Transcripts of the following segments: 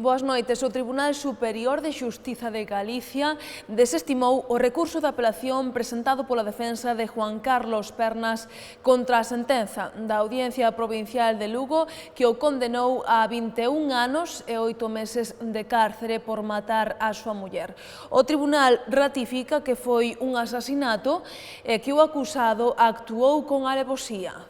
Boas noites. O Tribunal Superior de Xustiza de Galicia desestimou o recurso de apelación presentado pola defensa de Juan Carlos Pernas contra a sentenza da Audiencia Provincial de Lugo que o condenou a 21 anos e 8 meses de cárcere por matar a súa muller. O Tribunal ratifica que foi un asasinato e que o acusado actuou con alevosía.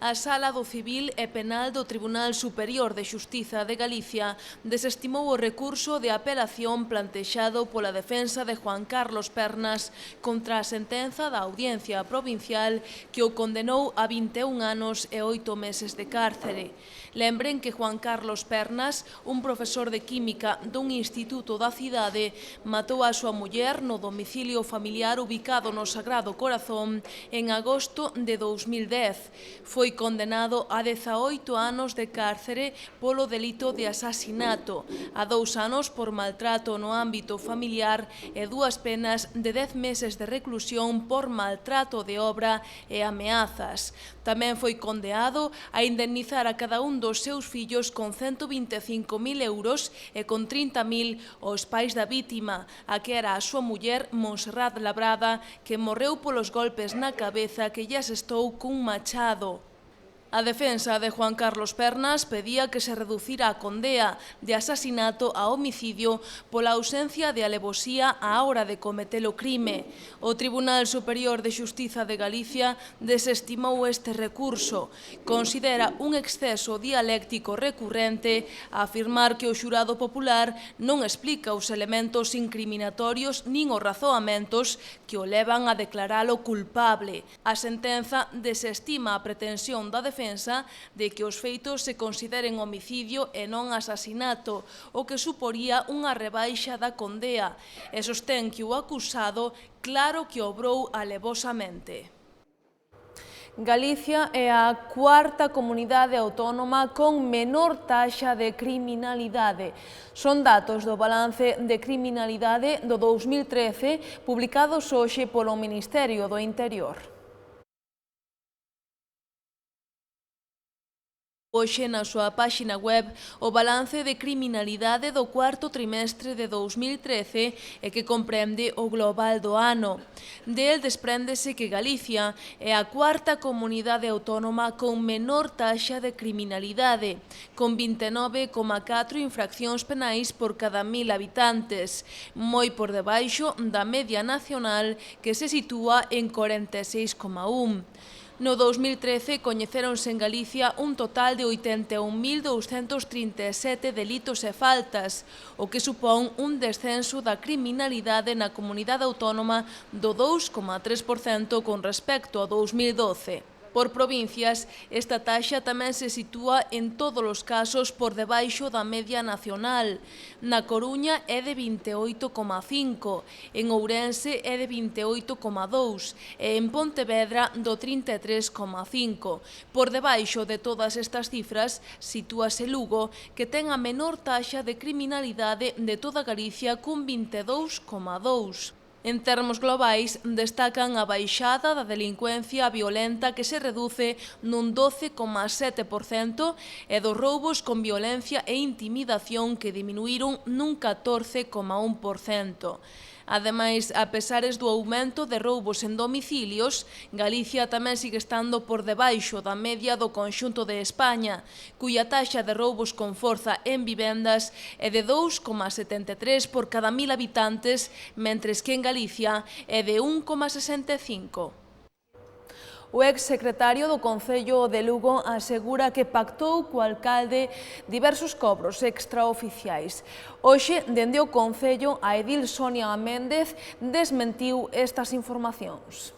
A Sala do Civil e Penal do Tribunal Superior de Xustiza de Galicia desestimou o recurso de apelación plantexado pola defensa de Juan Carlos Pernas contra a sentenza da Audiencia Provincial que o condenou a 21 anos e 8 meses de cárcere. Lembren que Juan Carlos Pernas, un profesor de química dun instituto da cidade, matou a súa muller no domicilio familiar ubicado no Sagrado Corazón en agosto de 2010. Foi condenado a 18 anos de cárcere polo delito de asasinato, a 2 anos por maltrato no ámbito familiar e 2 penas de 10 meses de reclusión por maltrato de obra e ameazas. Tamén foi condenado a indemnizar a cada un dos seus fillos con 125.000 euros e con 30.000 aos pais da vítima, a que era a súa muller Montserrat Labrada, que morreu polos golpes na cabeza que lle asestou cun machado. A defensa de Juan Carlos Pernas pedía que se reducira a condea de asasinato a homicidio pola ausencia de alevosía á hora de cometer o crime. O Tribunal Superior de Xustiza de Galicia desestimou este recurso. Considera un exceso dialéctico recurrente a afirmar que o xurado popular non explica os elementos incriminatorios nin os razoamentos que o levan a declaralo culpable. A sentenza desestima a pretensión da defensa de que os feitos se consideren homicidio e non asasinato, o que suporía unha rebaixa da condea, e sostén que o acusado claro que obrou alevosamente. Galicia é a cuarta comunidade autónoma con menor taxa de criminalidade. Son datos do balance de criminalidade do 2013 publicados hoxe polo Ministerio do Interior. Hoxe, na súa páxina web, o balance de criminalidade do cuarto trimestre de 2013 e que comprende o global do ano. Del despréndese que Galicia é a cuarta comunidade autónoma con menor taxa de criminalidade, con 29,4 infraccións penais por cada 1.000 habitantes, moi por debaixo da media nacional que se sitúa en 46,1. No 2013 coñeceronse en Galicia un total de 81.237 delitos e faltas, o que supón un descenso da criminalidade na comunidade autónoma do 2,3% con respecto a 2012. Por provincias, esta taxa tamén se sitúa en todos os casos por debaixo da media nacional. Na Coruña é de 28,5, en Ourense é de 28,2 e en Pontevedra do 33,5. Por debaixo de todas estas cifras, sitúase Lugo, que ten a menor taxa de criminalidade de toda Galicia cun 22,2. En termos globais, destacan a baixada da delincuencia violenta que se reduce nun 12,7% e dos roubos con violencia e intimidación que diminuíron nun 14,1%. Ademais, a pesares do aumento de roubos en domicilios, Galicia tamén sigue estando por debaixo da media do conxunto de España, cuya taxa de roubos con forza en vivendas é de 2,73 por cada 1.000 habitantes, mentres que en Galicia é de 1,65. O exsecretario do Concello de Lugo asegura que pactou co alcalde diversos cobros extraoficiais. Hoxe, dende o Concello, a edil Sonia Méndez desmentiu estas informacións.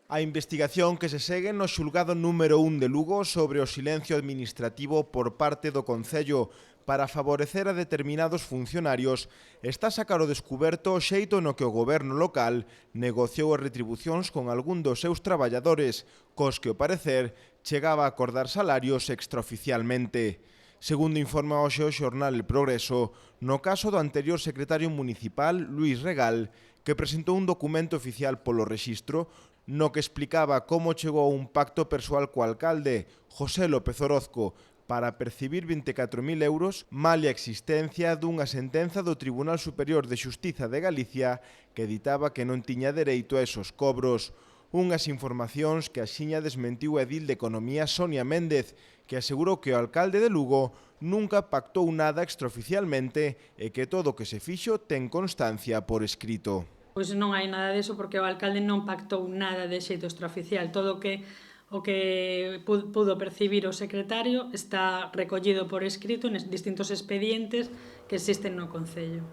A investigación que se segue no xulgado número 1 de Lugo sobre o silencio administrativo por parte do Concello para favorecer a determinados funcionarios está a sacar ao descuberto o xeito no que o goberno local negociou as retribucións con algún dos seus traballadores, cos que, ao parecer, chegaba a acordar salarios extraoficialmente. Segundo informa hoxe o xornal El Progreso, no caso do anterior secretario municipal, Luís Regal, que presentou un documento oficial polo rexistro no que explicaba como chegou a un pacto persoal co alcalde, José López Orozco, para percibir 24.000 euros, malia a existencia dunha sentenza do Tribunal Superior de Xustiza de Galicia que ditaba que non tiña dereito a esos cobros. Unhas informacións que axiña desmentiu o edil de Economía Sonia Méndez, que asegurou que o alcalde de Lugo nunca pactou nada extraoficialmente e que todo o que se fixo ten constancia por escrito. Pois non hai nada diso porque o alcalde non pactou nada de xeito extraoficial. Todo o que pudo percibir o secretario está recollido por escrito en distintos expedientes que existen no Concello.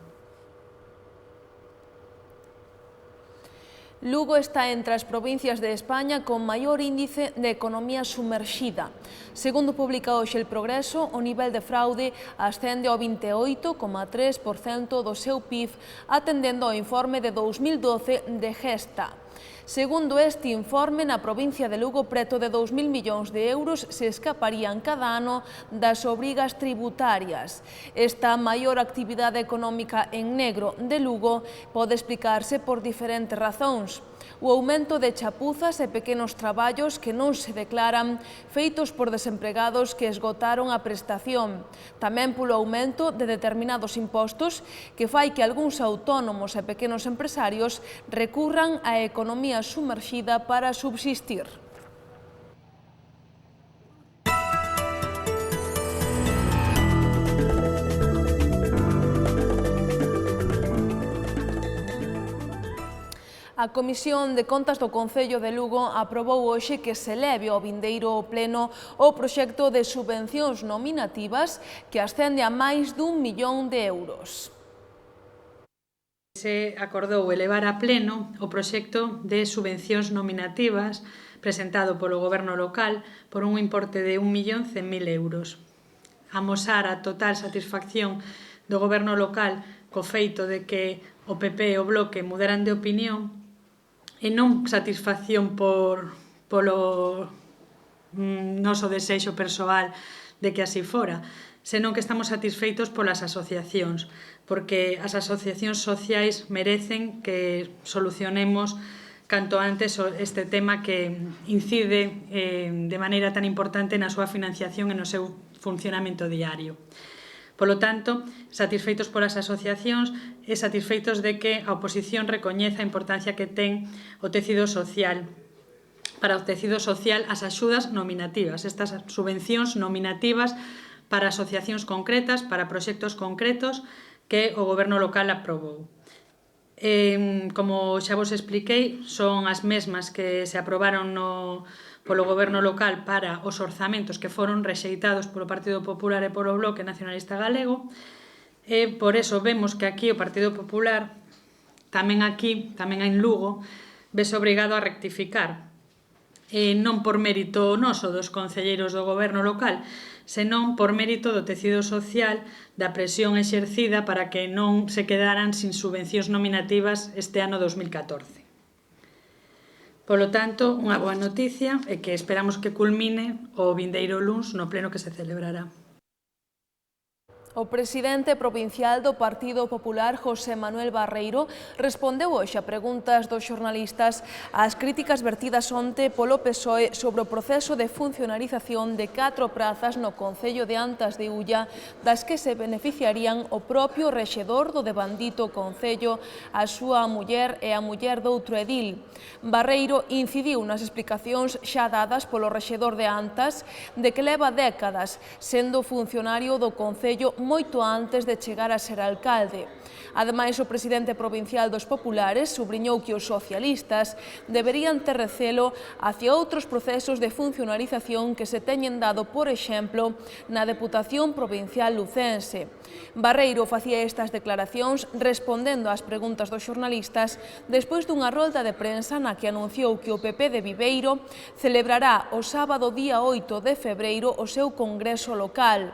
Lugo está entre as provincias de España con maior índice de economía sumerxida. Segundo publica hoxe El Progreso, o nivel de fraude ascende ao 28,3% do seu PIB, atendendo ao informe de 2012 de Gesta. Segundo este informe, na provincia de Lugo, preto de 2.000 millóns de euros se escaparían cada ano das obrigas tributarias. Esta maior actividade económica en negro de Lugo pode explicarse por diferentes razóns. O aumento de chapuzas e pequenos traballos que non se declaran feitos por desempregados que esgotaron a prestación. Tamén polo aumento de determinados impostos que fai que algúns autónomos e pequenos empresarios recurran á economía sumerxida para subsistir. A Comisión de Contas do Concello de Lugo aprobou hoxe que se leve ao vindeiro pleno o proxecto de subvencións nominativas que ascende a máis d'1 millón de euros. Se acordou elevar a pleno o proxecto de subvencións nominativas presentado polo Goberno local por un importe de 1.100.000 euros. Amosar a total satisfacción do Goberno local co feito de que o PP e o Bloque mudaran de opinión e non satisfacción polo noso desexo persoal de que así fora, senón que estamos satisfeitos polas asociacións, porque as asociacións sociais merecen que solucionemos canto antes este tema que incide de maneira tan importante na súa financiación e no seu funcionamento diario. Polo tanto, satisfeitos polas asociacións e satisfeitos de que a oposición recoñeza a importancia que ten o tecido social. Para o tecido social, as axudas nominativas, estas subvencións nominativas para asociacións concretas, para proxectos concretos que o Goberno local aprobou. Como xa vos expliquei, son as mesmas que se aprobaron polo Goberno local para os orzamentos que foron rexeitados polo Partido Popular e polo Bloque Nacionalista Galego, e por eso vemos que aquí o Partido Popular, tamén en Lugo, vese obrigado a rectificar, non por mérito noso dos concelleiros do Goberno local, senón por mérito do tecido social da presión exercida para que non se quedaran sin subvencións nominativas este ano 2014. Polo tanto, unha boa noticia é que esperamos que culmine o vindeiro luns no pleno que se celebrará. O presidente provincial do Partido Popular, José Manuel Barreiro, respondeu hoxe a preguntas dos xornalistas ás críticas vertidas onte polo PSOE sobre o proceso de funcionarización de 4 prazas no Concello de Antas de Ulla, das que se beneficiarían o propio rexedor do devandito Concello, a súa muller e a muller doutro edil. Barreiro incidiu nas explicacións xa dadas polo rexedor de Antas de que leva décadas sendo funcionario do Concello moito antes de chegar a ser alcalde. Ademais, o presidente provincial dos populares subliñou que os socialistas deberían ter recelo hacia outros procesos de funcionarización que se teñen dado, por exemplo, na Deputación Provincial lucense. Barreiro facía estas declaracións respondendo ás preguntas dos xornalistas despois dunha rolda de prensa na que anunciou que o PP de Viveiro celebrará o sábado día 8 de febreiro o seu congreso local.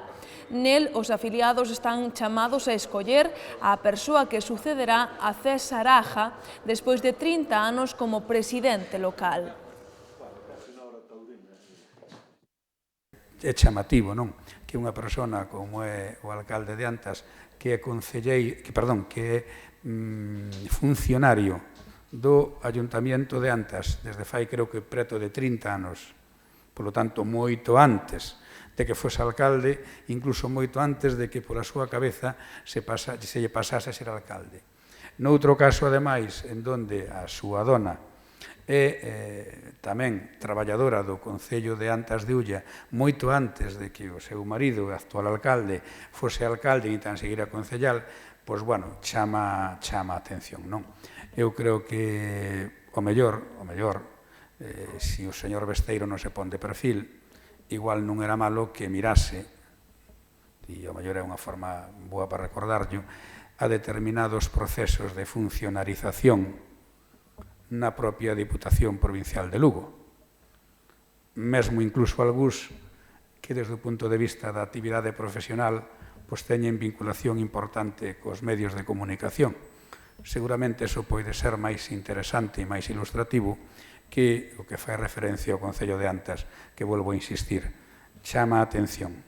Nel, os afiliados están chamados a escoller a persoa que sucederá a César Aja despois de 30 anos como presidente local. É chamativo, non? Que unha persona como é o alcalde de Antas, que é funcionario do Ayuntamiento de Antas desde fai creo que preto de 30 anos, Polo tanto, moito antes de que fose alcalde, incluso moito antes de que pola súa cabeza se lle pasase a ser alcalde. Noutro caso, ademais, en donde a súa dona é tamén traballadora do Concello de Antas de Ulla moito antes de que o seu marido, o actual alcalde, fose alcalde e tan seguira concellal, pois, bueno, chama a atención, non? Eu creo que o mellor, se o señor Besteiro non se pon de perfil, igual non era malo que mirase, e o mellor é unha forma boa para recordarlo, a determinados procesos de funcionarización na propia Diputación Provincial de Lugo. Mesmo incluso algúns que, desde o punto de vista da actividade profesional, pois teñen vinculación importante cos medios de comunicación. Seguramente iso pode ser máis interesante e máis ilustrativo que o que fai referencia ao Concello de Antas, que volvo a insistir, chama a atención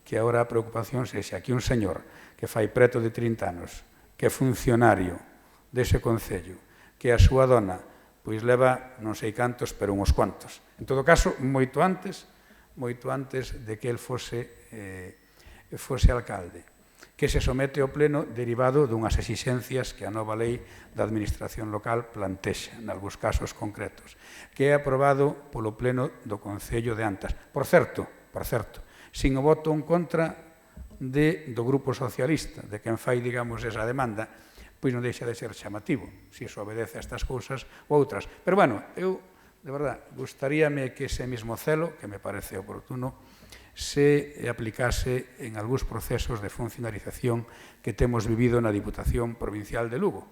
que agora a preocupación sexa que un señor que fai preto de 30 anos, que é funcionario dese Concello, que a súa dona pois leva non sei cantos, pero uns cuantos. En todo caso, moito antes de que el fose alcalde, que se somete ao pleno derivado dunhas exixencias que a nova lei da administración local plantexa, en algúns casos concretos, que é aprobado polo pleno do Concello de Antas. Por certo, sin o voto en contra do Grupo Socialista, de quen fai, digamos, esa demanda, pois non deixa de ser chamativo, se iso obedece a estas cousas ou outras. Pero, bueno, eu, de verdad, gustaríame que ese mismo celo, que me parece oportuno, se aplicase en algúns procesos de funcionarización que temos vivido na Diputación Provincial de Lugo.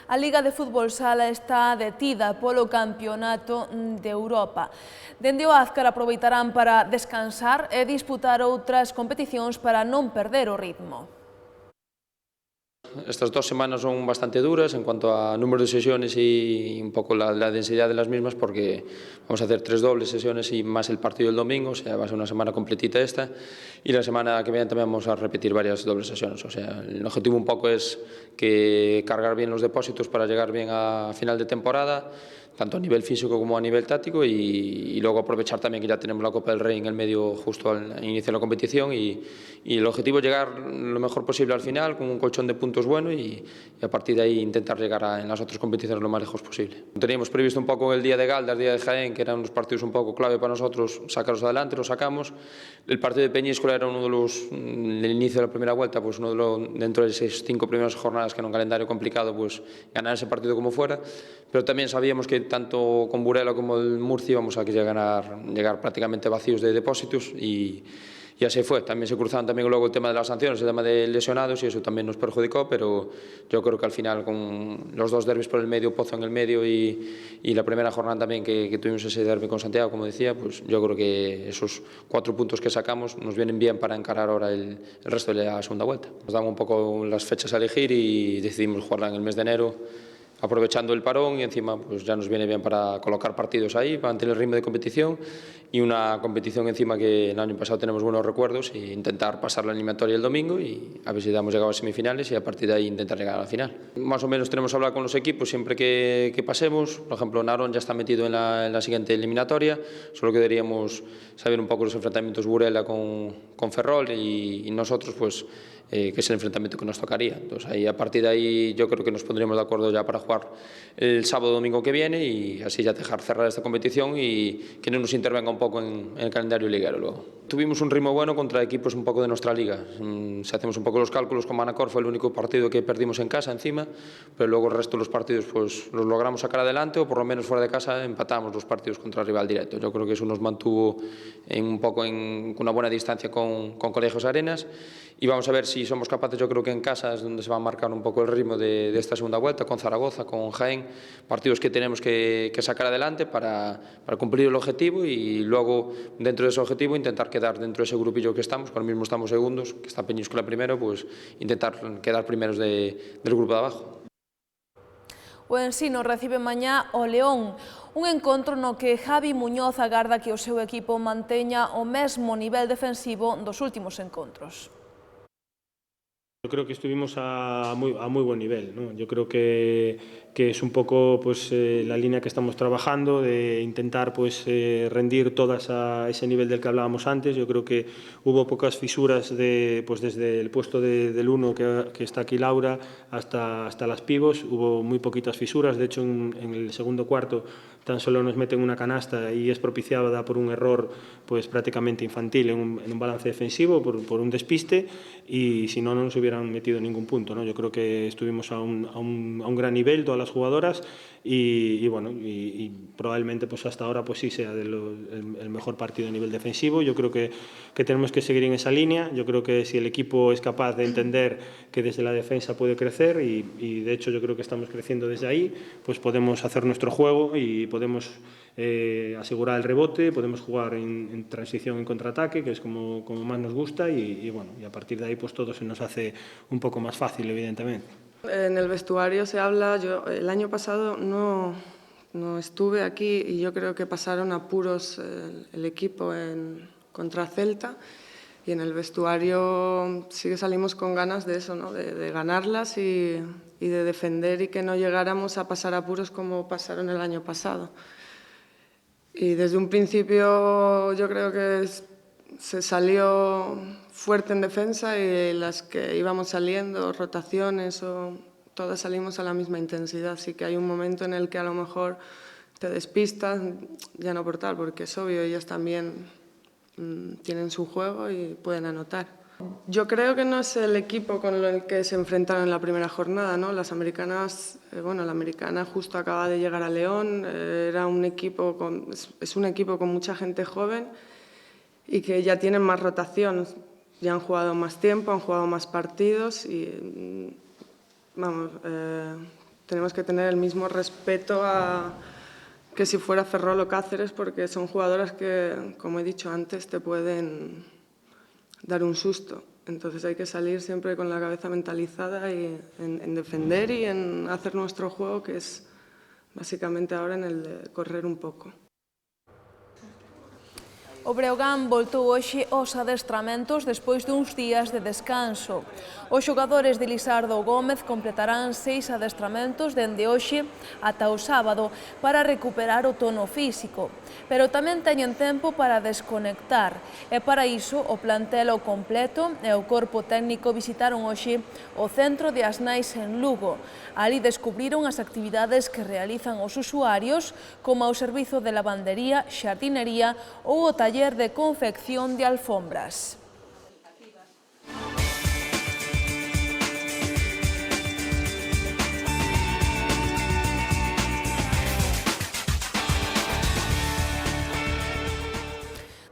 A Liga de Fútbol Sala está detida polo Campeonato de Europa. Dende o Azcar aproveitarán para descansar e disputar outras competicións para non perder o ritmo. Estas 2 semanas son bastante duras en cuanto a número de sesiones y un poco la densidad de las mismas, porque vamos a hacer 3 dobles sesiones y más el partido del domingo, o sea, va a ser una semana completita esta, y la semana que viene también vamos a repetir varias dobles sesiones. O sea, el objetivo un poco es que cargar bien los depósitos para llegar bien a final de temporada, tanto a nivel físico como a nivel táctico, y luego aprovechar también que ya tenemos la Copa del Rey en el medio justo al inicio de la competición, y el objetivo es llegar lo mejor posible al final con un colchón de puntos bueno, y a partir de ahí intentar llegar en las otras competiciones lo más lejos posible. Teníamos previsto un poco el día de Galdas, el día de Jaén, que eran unos partidos un poco clave para nosotros, sacarlos adelante, los sacamos. El partido de Peñíscola era uno de los, del inicio de la primera vuelta, pues uno de los, dentro de esas 5 primeras jornadas, que era un calendario complicado, pues ganar ese partido como fuera, pero también sabíamos que tanto con Burela como el Murcia íbamos a llegar prácticamente vacíos de depósitos, y así fue. También se cruzaron también luego el tema de las sanciones, el tema de lesionados, y eso también nos perjudicó, pero yo creo que al final, con los 2 derbis por el medio, Pozo en el medio, y la primera jornada también que tuvimos ese derbi con Santiago, como decía, pues yo creo que esos 4 puntos que sacamos nos vienen bien para encarar ahora el resto de la segunda vuelta. Nos dan un poco las fechas a elegir y decidimos jugarla en el mes de enero, aprovechando el parón, y encima pues ya nos viene bien para colocar partidos ahí, para mantener el ritmo de competición, y una competición encima que el año pasado tenemos buenos recuerdos, e intentar pasar la eliminatoria el domingo y a ver si hemos llegado a semifinales, y a partir de ahí intentar llegar a la final. Más o menos tenemos que hablar con los equipos siempre que pasemos. Por ejemplo, Narón ya está metido en la siguiente eliminatoria, solo que deberíamos saber un poco los enfrentamientos Burela con Ferrol, y nosotros pues que es el enfrentamiento que nos tocaría. Entonces, ahí, a partir de ahí yo creo que nos pondríamos de acuerdo ya para jugar el sábado o domingo que viene, y así ya dejar cerrar esta competición y que no nos intervenga un poco en el calendario liguero luego. Tuvimos un ritmo bueno contra equipos un poco de nuestra liga. Si hacemos un poco los cálculos, con Manacor fue el único partido que perdimos en casa encima, pero luego el resto de los partidos pues los logramos sacar adelante, o por lo menos fuera de casa empatamos los partidos contra el rival directo. Yo creo que eso nos mantuvo con una buena distancia con Colegios Arenas, y vamos a ver si somos capaces. Yo creo que en casa es donde se va a marcar un poco el ritmo de esta segunda vuelta, con Zaragoza, con Jaén, partidos que tenemos que sacar adelante para cumplir el objetivo, y luego dentro de ese objetivo intentar quedar dentro de ese grupillo que estamos, que ahora mismo estamos segundos, que está Peñíscola primero, pues intentar quedar primeros del grupo de abajo. O Ensino recibe mañá o León. Un encontro no que Javi Muñoz agarda que o seu equipo manteña o mesmo nivel defensivo dos últimos encontros. Yo creo que estuvimos a muy buen nivel, ¿no? Yo creo que es un poco pues, la línea que estamos trabajando, de intentar pues, rendir todas a ese nivel del que hablábamos antes. Yo creo que hubo pocas fisuras pues, desde el puesto del 1 que está aquí Laura hasta las pivos. Hubo muy poquitas fisuras. De hecho, en el segundo cuarto tan solo nos meten una canasta y es propiciada por un error pues, prácticamente infantil en un balance defensivo, por un despiste, y si no, no nos hubieran metido ningún punto, ¿no? Yo creo que estuvimos a un gran nivel todas las jugadoras y bueno, y probablemente pues hasta ahora pues sí sea el mejor partido a nivel defensivo. Yo creo que tenemos que seguir en esa línea. Yo creo que si el equipo es capaz de entender que desde la defensa puede crecer y de hecho yo creo que estamos creciendo desde ahí, pues podemos hacer nuestro juego y podemos asegurar el rebote, podemos jugar en transición, en contraataque, que es como más nos gusta y bueno, y a partir de ahí pues todo se nos hace un poco más fácil, evidentemente. En el vestuario se habla, yo el año pasado no estuve aquí y yo creo que pasaron apuros el equipo contra Celta, y en el vestuario sí que salimos con ganas de eso, ¿no? de ganarlas y de defender y que no llegáramos a pasar apuros como pasaron el año pasado. Y desde un principio yo creo que se salió fuerte en defensa y las que íbamos saliendo, rotaciones, todas salimos a la misma intensidad. Así que hay un momento en el que a lo mejor te despistas, ya no por tal, porque es obvio, ellas también tienen su juego y pueden anotar. Yo creo que no es el equipo con el que se enfrentaron en la primera jornada, ¿no? Las americanas, la americana justo acaba de llegar a León, era un equipo es un equipo con mucha gente joven y que ya tienen más rotación, ya han jugado más tiempo, han jugado más partidos y vamos, tenemos que tener el mismo respeto que si fuera Ferrol o Cáceres, porque son jugadoras que, como he dicho antes, te pueden dar un susto. Entonces hay que salir siempre con la cabeza mentalizada y en defender y en hacer nuestro juego, que es básicamente ahora en el de correr un poco. O Breogán voltou hoxe aos adestramentos despois duns días de descanso. Os xogadores de Lisardo Gómez completarán 6 adestramentos dende hoxe ata o sábado para recuperar o tono físico, pero tamén teñen tempo para desconectar e para iso o plantel ao completo e o corpo técnico visitaron hoxe o Centro de Asnais en Lugo. Ali descubriron as actividades que realizan os usuarios, como o servizo de lavandería, xardinería ou o taller de confección de alfombras.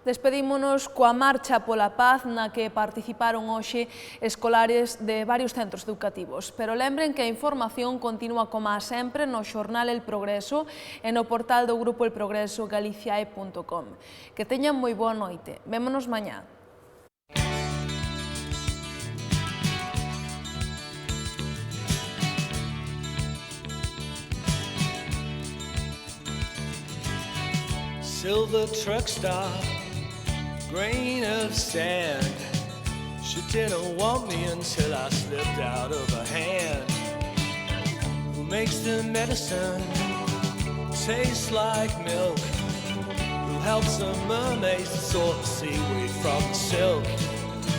Despedímonos coa marcha pola paz na que participaron hoxe escolares de varios centros educativos. Pero lembren que a información continúa como sempre no xornal El Progreso e no portal do grupo El Progreso galiciae.com. Que teñan moi boa noite. Vémonos mañá. Silver truck stop, grain of sand. She didn't want me until I slipped out of her hand. Who makes the medicine taste like milk? Who helps the mermaids sort the seaweed from the silk?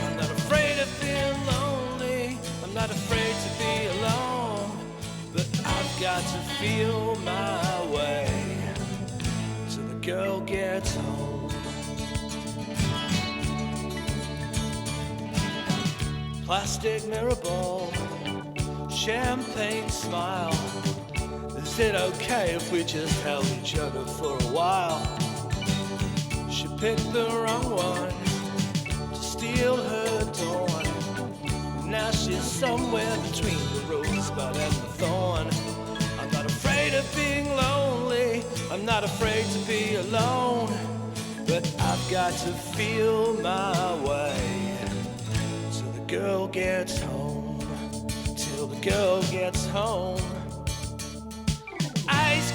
I'm not afraid of being lonely, I'm not afraid to be alone, but I've got to feel my way till the girl gets home. Plastic mirror ball, champagne smile. Is it okay if we just held each other for a while? She picked the wrong one to steal her dawn. Now she's somewhere between the rosebud and the thorn. I'm not afraid of being lonely, I'm not afraid to be alone, but I've got to feel my way girl gets home, till the girl gets home. Ice